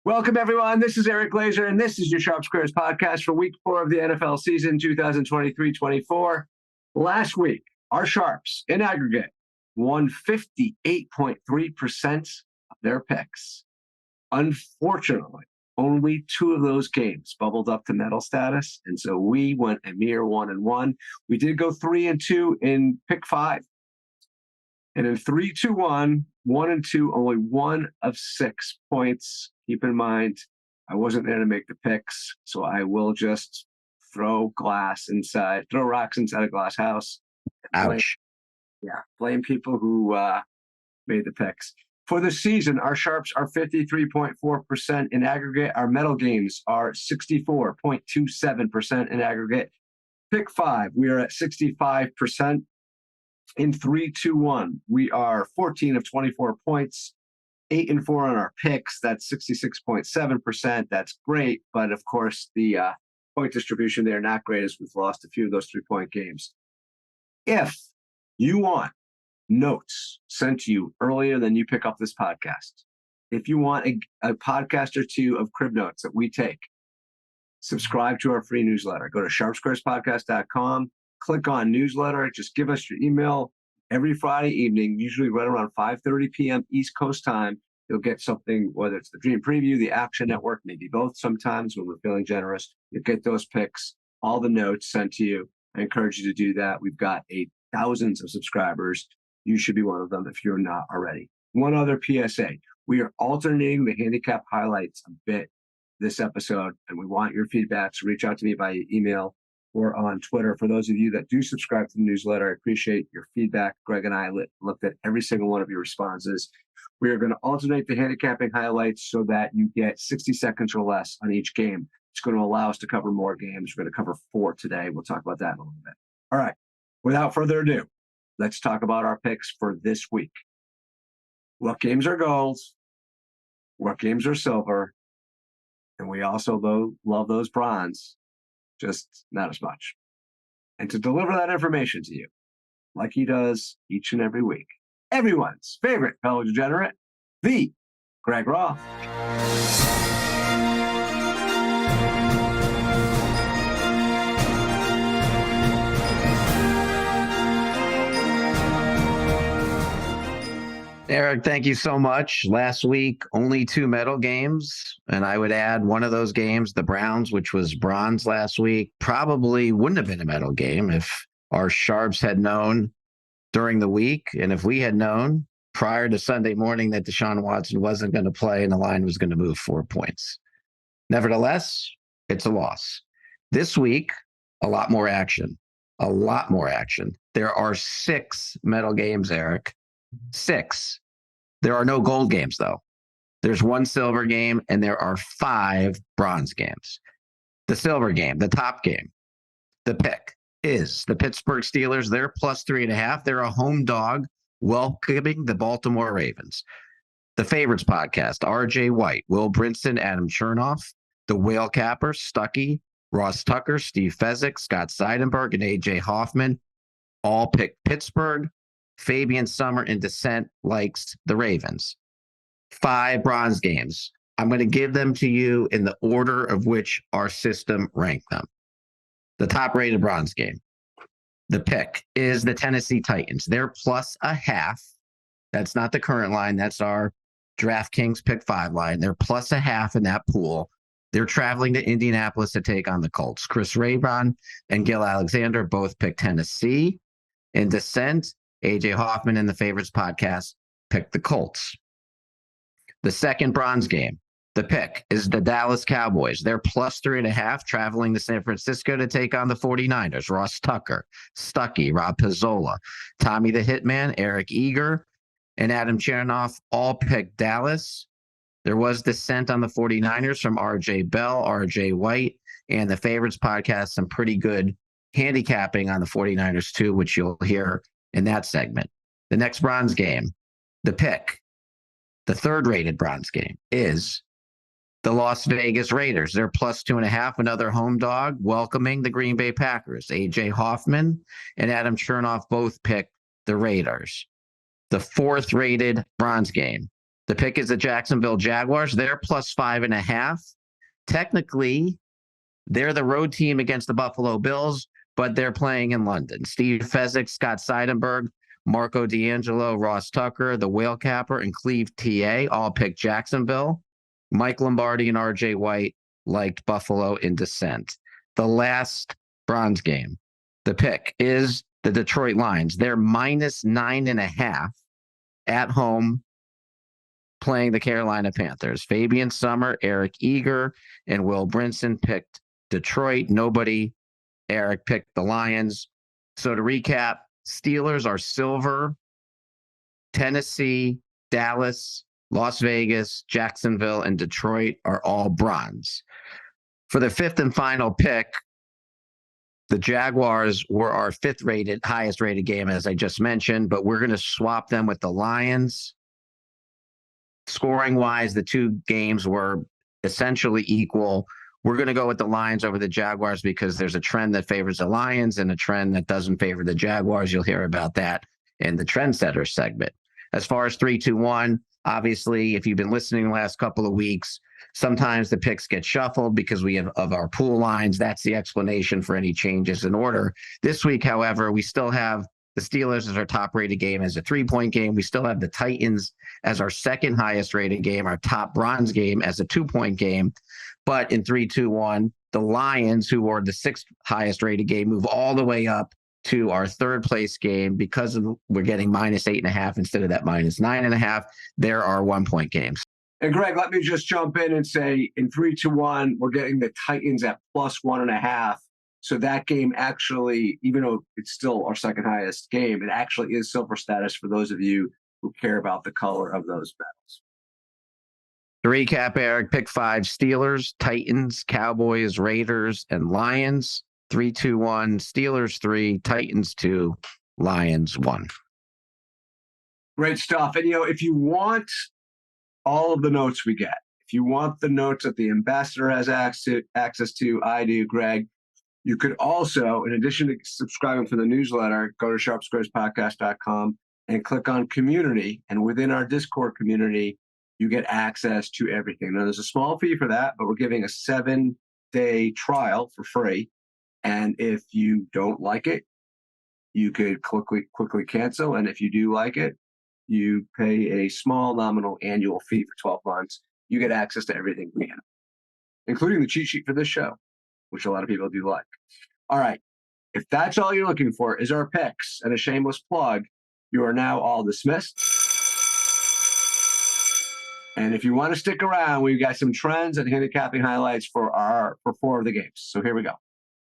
Welcome, everyone. This is Eric Glazer, and this is your Sharp Squares podcast for week 4 of the NFL season 2023-24. Last week, our Sharps, in aggregate, won 58.3% of their picks. Unfortunately, only 2 of those games bubbled up to medal status, and so we went a mere 1-1. We did go 3-2 in pick 5. And in 3-2-1, 1-2, only 1 of 6 points. Keep in mind, I wasn't there to make the picks, so I will just throw rocks inside a glass house. Ouch. Blame people who made the picks. For the season, our Sharps are 53.4% in aggregate. Our medal games are 64.27% in aggregate. Pick 5, we are at 65%. In 3-2-1, we are 14 of 24 points, 8-4 on our picks. That's 66.7%. That's great, but of course the point distribution there not great as we've lost a few of those 3-point games. If you want notes sent to you earlier than you pick up this podcast, if you want a podcast or 2 of crib notes that we take, subscribe to our free newsletter. Go to sharpsquarespodcast.com. Click on newsletter. Just give us your email every Friday evening, usually right around 5:30 p.m. East Coast time. You'll get something, whether it's the Dream Preview, the Action Network, maybe both sometimes when we're feeling generous. You'll get those picks, all the notes sent to you. I encourage you to do that. We've got thousands of subscribers. You should be one of them if you're not already. One other PSA. We are alternating the handicap highlights a bit this episode, and we want your feedback. So reach out to me by email or on Twitter. For those of you that do subscribe to the newsletter, I appreciate your feedback. Greg and I looked at every single one of your responses. We are going to alternate the handicapping highlights so that you get 60 seconds or less on each game. It's going to allow us to cover more games. We're going to cover 4 today. We'll talk about that in a little bit. All right. Without further ado, let's talk about our picks for this week. What games are gold? What games are silver? And we also love those bronze. Just not as much. And to deliver that information to you, like he does each and every week, everyone's favorite fellow degenerate, the Greg Raw. Eric, thank you so much. Last week, only 2 medal games, and I would add one of those games, the Browns, which was bronze last week, probably wouldn't have been a medal game if our Sharps had known during the week, and if we had known prior to Sunday morning that Deshaun Watson wasn't going to play and the line was going to move 4 points. Nevertheless, it's a loss. This week, a lot more action. There are 6 medal games, Eric. 6. There are no gold games, though. There's 1 silver game, and there are 5 bronze games. The silver game, the top game, the pick is the Pittsburgh Steelers. They're plus 3.5. They're a home dog welcoming the Baltimore Ravens. The Favorites podcast, RJ White, Will Brinson, Adam Chernoff, the Whale Cappers, Stuckey, Ross Tucker, Steve Fezzik, Scott Seidenberg, and AJ Hoffman all picked Pittsburgh. Fabian Summer in dissent likes the Ravens. 5 bronze games. I'm going to give them to you in the order of which our system ranked them. The top-rated bronze game. The pick is the Tennessee Titans. They're plus 0.5. That's not the current line. That's our DraftKings pick 5 line. They're plus 0.5 in that pool. They're traveling to Indianapolis to take on the Colts. Chris Raybon and Gil Alexander both picked Tennessee. In dissent, AJ Hoffman and the Favorites podcast picked the Colts. The second bronze game, the pick is the Dallas Cowboys. They're plus 3.5, traveling to San Francisco to take on the 49ers. Ross Tucker, Stuckey, Rob Pizzola, Tommy the Hitman, Eric Eager, and Adam Chernoff all picked Dallas. There was dissent on the 49ers from RJ Bell, RJ White, and the Favorites podcast, some pretty good handicapping on the 49ers too, which you'll hear in that segment. The next bronze game, the pick, the third-rated bronze game, is the Las Vegas Raiders. They're plus 2.5, another home dog, welcoming the Green Bay Packers. AJ Hoffman and Adam Chernoff both picked the Raiders. The fourth-rated bronze game, The pick is the Jacksonville Jaguars. They're plus 5.5. Technically, they're the road team against the Buffalo Bills, but they're playing in London. Steve Fezzik, Scott Seidenberg, Marco D'Angelo, Ross Tucker, the Whale Capper, and Cleve TA all picked Jacksonville. Mike Lombardi and RJ White liked Buffalo in dissent. The last bronze game, the pick is the Detroit Lions. They're minus 9.5 at home playing the Carolina Panthers. Fabian Summer, Eric Eager, and Will Brinson picked Detroit. Eric picked the Lions. So to recap, Steelers are silver, Tennessee, Dallas, Las Vegas, Jacksonville, and Detroit are all bronze. For the fifth and final pick, the Jaguars were our highest rated game, as I just mentioned, but we're going to swap them with the Lions. Scoring wise, the two games were essentially equal. We're going to go with the Lions over the Jaguars because there's a trend that favors the Lions and a trend that doesn't favor the Jaguars. You'll hear about that in the Trendsetter segment. As far as 3-2-1, obviously, if you've been listening the last couple of weeks, sometimes the picks get shuffled because we have of our pool lines. That's the explanation for any changes in order. This week, however, we still have the Steelers as our top rated game as a 3-point game. We still have the Titans as our second highest rated game, our top bronze game as a 2-point game. But in 3-2-1, the Lions, who were the sixth highest rated game, move all the way up to our third place game because we're getting minus 8.5 instead of that minus 9.5. There are 1-point games. And Greg, let me just jump in and say in 3-2-1, we're getting the Titans at plus 1.5. So that game actually, even though it's still our second highest game, it actually is silver status for those of you who care about the color of those battles. To recap, Eric, pick 5, Steelers, Titans, Cowboys, Raiders, and Lions. 3-2-1, Steelers 3, Titans 2, Lions 1. Great stuff. And, if you want all of the notes we get, if you want the notes that the ambassador has access to, I do, Greg, you could also, in addition to subscribing for the newsletter, go to sharpsquarespodcast.com and click on community. And within our Discord community, you get access to everything. Now, there's a small fee for that, but we're giving a 7-day trial for free. And if you don't like it, you could quickly cancel. And if you do like it, you pay a small nominal annual fee for 12 months. You get access to everything we have, including the cheat sheet for this show, which a lot of people do like. All right. If that's all you're looking for is our picks and a shameless plug, you are now all dismissed. And if you want to stick around, we've got some trends and handicapping highlights for 4 of the games. So here we go.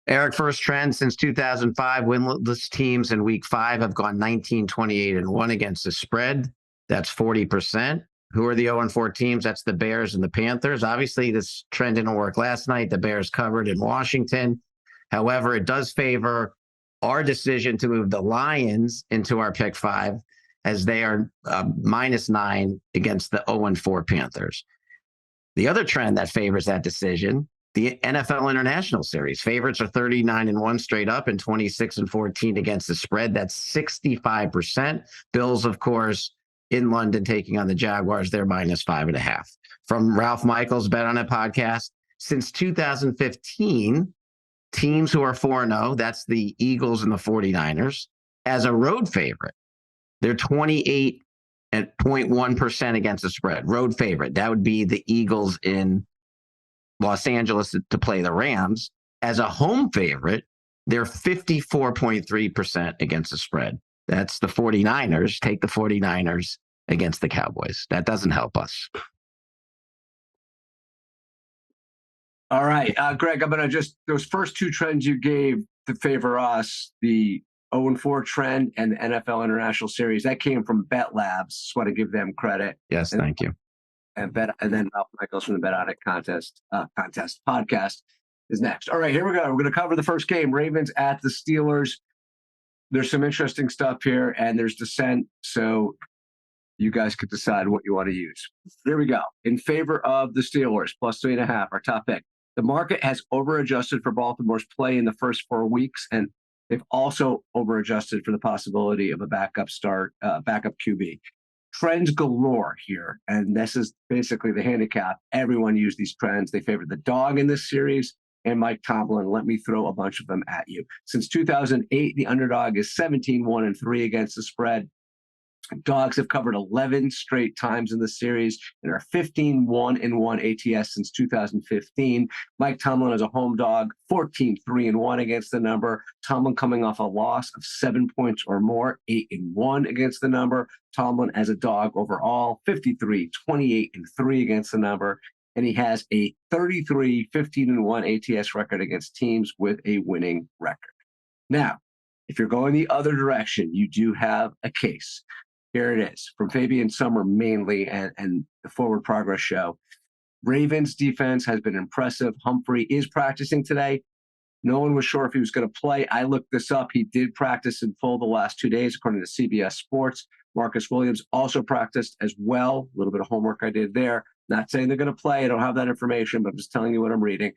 Eric, first trend since 2005, winless teams in week 5 have gone 19-28-1 against the spread. That's 40%. Who are the 0-4 teams? That's the Bears and the Panthers. Obviously, this trend didn't work last night. The Bears covered in Washington. However, it does favor our decision to move the Lions into our pick 5 as they are -9 against the 0-4 Panthers. The other trend that favors that decision, the NFL International Series. Favorites are 39-1 straight up and 26-14 against the spread. That's 65%. Bills, of course, in London taking on the Jaguars. They're -5.5. From Ralph Michaels' Bet On It podcast, since 2015, teams who are 4-0, that's the Eagles and the 49ers, as a road favorite, they're 28.1% against the spread. Road favorite. That would be the Eagles in Los Angeles to play the Rams. As a home favorite, they're 54.3% against the spread. That's the 49ers. Take the 49ers against the Cowboys. That doesn't help us. All right, Greg, I'm going to those first 2 trends you gave to favor us, the 0-4 trend and the NFL International Series, that came from Bet Labs. Just want to give them credit. Yes, thank you. And then Ralph Michaels from the Bet On It contest podcast is next. All right, here we go. We're going to cover the first game, Ravens at the Steelers. There's some interesting stuff here, and there's dissent, so you guys could decide what you want to use. Here we go. In favor of the Steelers, +3.5, our top pick. The market has over-adjusted for Baltimore's play in the first 4 weeks, and they've also over-adjusted for the possibility of a backup QB. trends galore here. And this is basically the handicap. Everyone used these trends. They favored the dog in this series and Mike Tomlin. Let me throw a bunch of them at you. Since 2008, the underdog is 17-1-3 against the spread. Dogs have covered 11 straight times in the series and are 15-1-1 ATS since 2015. Mike Tomlin as a home dog, 14-3-1 against the number. Tomlin coming off a loss of 7 points or more, 8-1 against the number. Tomlin as a dog overall, 53-28-3 against the number. And he has a 33-15-1 ATS record against teams with a winning record. Now, if you're going the other direction, you do have a case. Here it is from Fabian Summer mainly and the Forward Progress Show. Ravens defense has been impressive. Humphrey is practicing today. No one was sure if he was going to play. I looked this up. He did practice in full the last 2 days, according to CBS Sports. Marcus Williams also practiced as well. A little bit of homework I did there. Not saying they're going to play. I don't have that information, but I'm just telling you what I'm reading.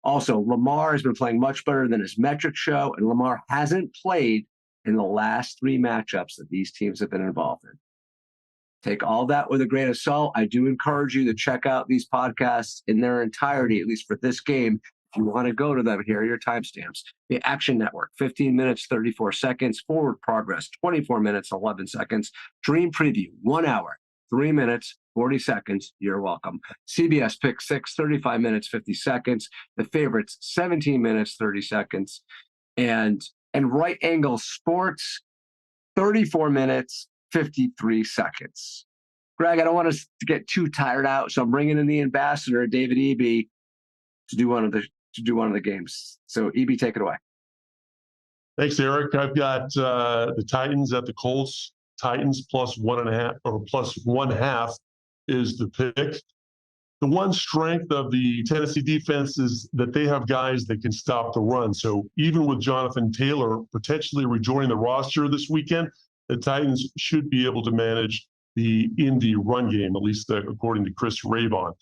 Also, Lamar has been playing much better than his metrics show, and Lamar hasn't played in the last 3 matchups that these teams have been involved in. Take all that with a grain of salt. I do encourage you to check out these podcasts in their entirety, at least for this game. If you want to go to them, here are your timestamps. The Action Network, 15 minutes, 34 seconds. Forward Progress, 24 minutes, 11 seconds. Dream Preview, 1 hour, 3 minutes, 40 seconds. You're welcome. CBS Pick 6, 35 minutes, 50 seconds. The Favorites, 17 minutes, 30 seconds. And Right Angle Sports, 34 minutes, 53 seconds. Greg, I don't want us to get too tired out, so I'm bringing in the ambassador, David Eby, to do one of the games. So Eby, take it away. Thanks, Eric. I've got the Titans at the Colts. Titans plus 1.5 or plus 1/2 is the pick. The one strength of the Tennessee defense is that they have guys that can stop the run. So even with Jonathan Taylor potentially rejoining the roster this weekend, the Titans should be able to manage the Indy run game, at least according to Chris Raybon.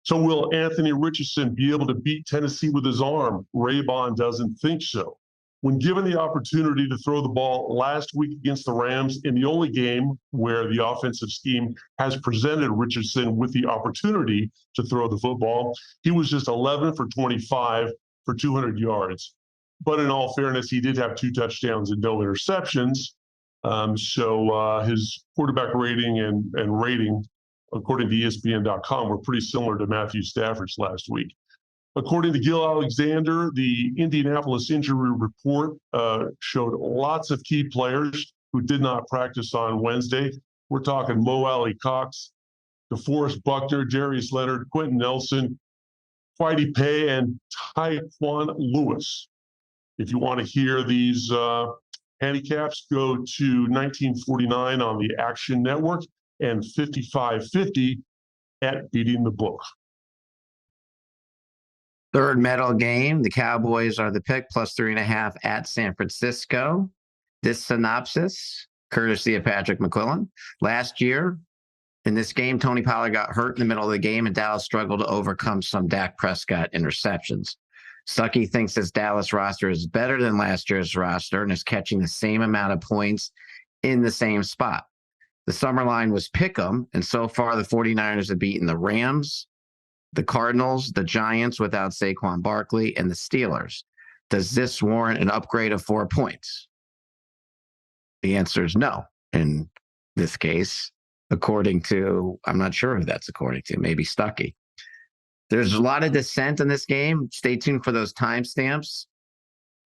So will Anthony Richardson be able to beat Tennessee with his arm? Raybon doesn't think so. When given the opportunity to throw the ball last week against the Rams, in the only game where the offensive scheme has presented Richardson with the opportunity to throw the football, he was just 11 for 25 for 200 yards. But in all fairness, he did have 2 touchdowns and no interceptions. So his quarterback rating and rating, according to ESPN.com, were pretty similar to Matthew Stafford's last week. According to Gil Alexander, the Indianapolis injury report showed lots of key players who did not practice on Wednesday. We're talking Mo Alley Cox, DeForest Buckner, Darius Leonard, Quentin Nelson, Whitey Pay, and Tyquan Lewis. If you want to hear these handicaps, go to 1949 on the Action Network and 5550 at Beating the Book. Third medal game, the Cowboys are the pick, plus 3.5 at San Francisco. This synopsis, courtesy of Patrick McQuillan. Last year, in this game, Tony Pollard got hurt in the middle of the game, and Dallas struggled to overcome some Dak Prescott interceptions. Stuckey thinks this Dallas roster is better than last year's roster and is catching the same amount of points in the same spot. The summer line was pick'em, and so far the 49ers have beaten the Rams, the Cardinals, the Giants without Saquon Barkley, and the Steelers. Does this warrant an upgrade of 4 points? The answer is no. In this case, according to, I'm not sure who that's according to, maybe Stuckey. There's a lot of dissent in this game. Stay tuned for those timestamps.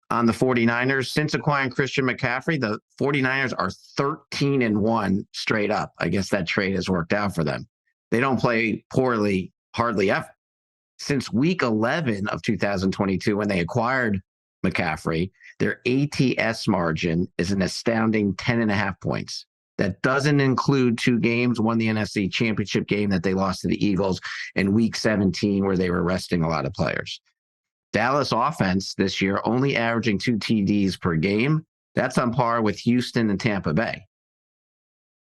On the 49ers, since acquiring Christian McCaffrey, the 49ers are 13-1 straight up. I guess that trade has worked out for them. They don't play poorly hardly ever. Since week 11 of 2022, when they acquired McCaffrey, their ATS margin is an astounding 10.5 points. That doesn't include 2 games, one the NFC Championship game that they lost to the Eagles, and week 17 where they were resting a lot of players. Dallas offense this year only averaging 2 TDs per game. That's on par with Houston and Tampa Bay.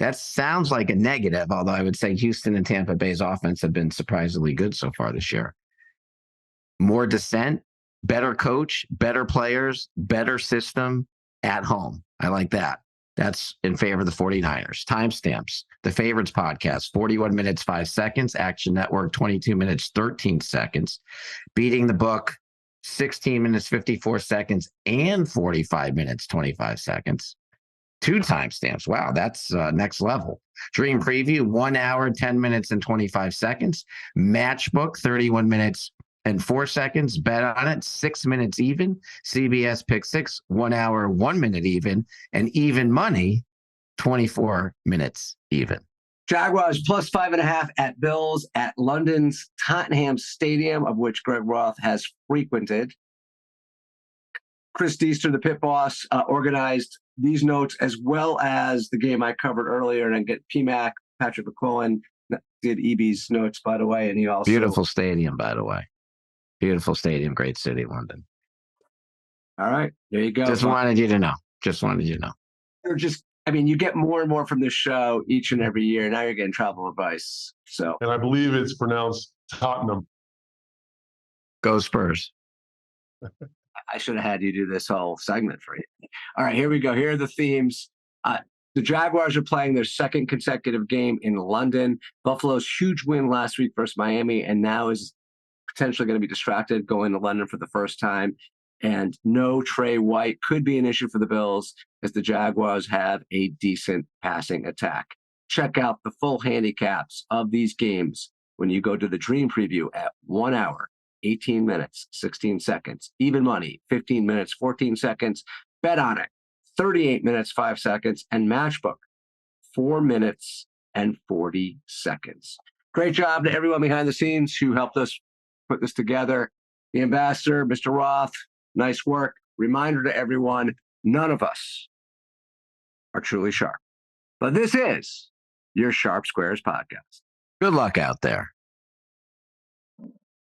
That sounds like a negative, although I would say Houston and Tampa Bay's offense have been surprisingly good so far this year. More dissent, better coach, better players, better system at home. I like that. That's in favor of the 49ers. Timestamps. The Favorites podcast, 41 minutes, 5 seconds. Action Network, 22 minutes, 13 seconds. Beating the Book, 16 minutes, 54 seconds and 45 minutes, 25 seconds. 2 timestamps. Wow, that's next level. Dream Preview, 1 hour, 10 minutes, and 25 seconds. Matchbook, 31 minutes and 4 seconds. Bet on it, 6 minutes even. CBS Pick 6, 1 hour, 1 minute even. And Even Money, 24 minutes even. Jaguars plus 5.5 at Bills at London's Tottenham Stadium, of which Greg Roth has frequented. Chris Deester, the pit boss, organized these notes as well as the game I covered earlier. And I get PMAC, Patrick McQuillan, did EB's notes, by the way. And he also. Beautiful stadium, by the way. Beautiful stadium, great city, London. All right, there you go. Just wanted you to know. You get more and more from this show each and every year. Now you're getting travel advice. So, And I believe it's pronounced Tottenham. Go Spurs. I should have had you do this whole segment for you. All right, here we go. Here are the themes. The Jaguars are playing their second consecutive game in London. Buffalo's huge win last week versus Miami, and now is potentially going to be distracted going to London for the first time. And no Trey White could be an issue for the Bills as the Jaguars have a decent passing attack. Check out the full handicaps of these games when you go to the Dream Preview at 1 hour, 18 minutes, 16 seconds. Even Money, 15 minutes, 14 seconds. Bet on it, 38 minutes, 5 seconds. And Matchbook, 4 minutes and 40 seconds. Great job to everyone behind the scenes who helped us put this together. The ambassador, Mr. Roth, nice work. Reminder to everyone, none of us are truly sharp. But this is your Sharp Squares podcast. Good luck out there.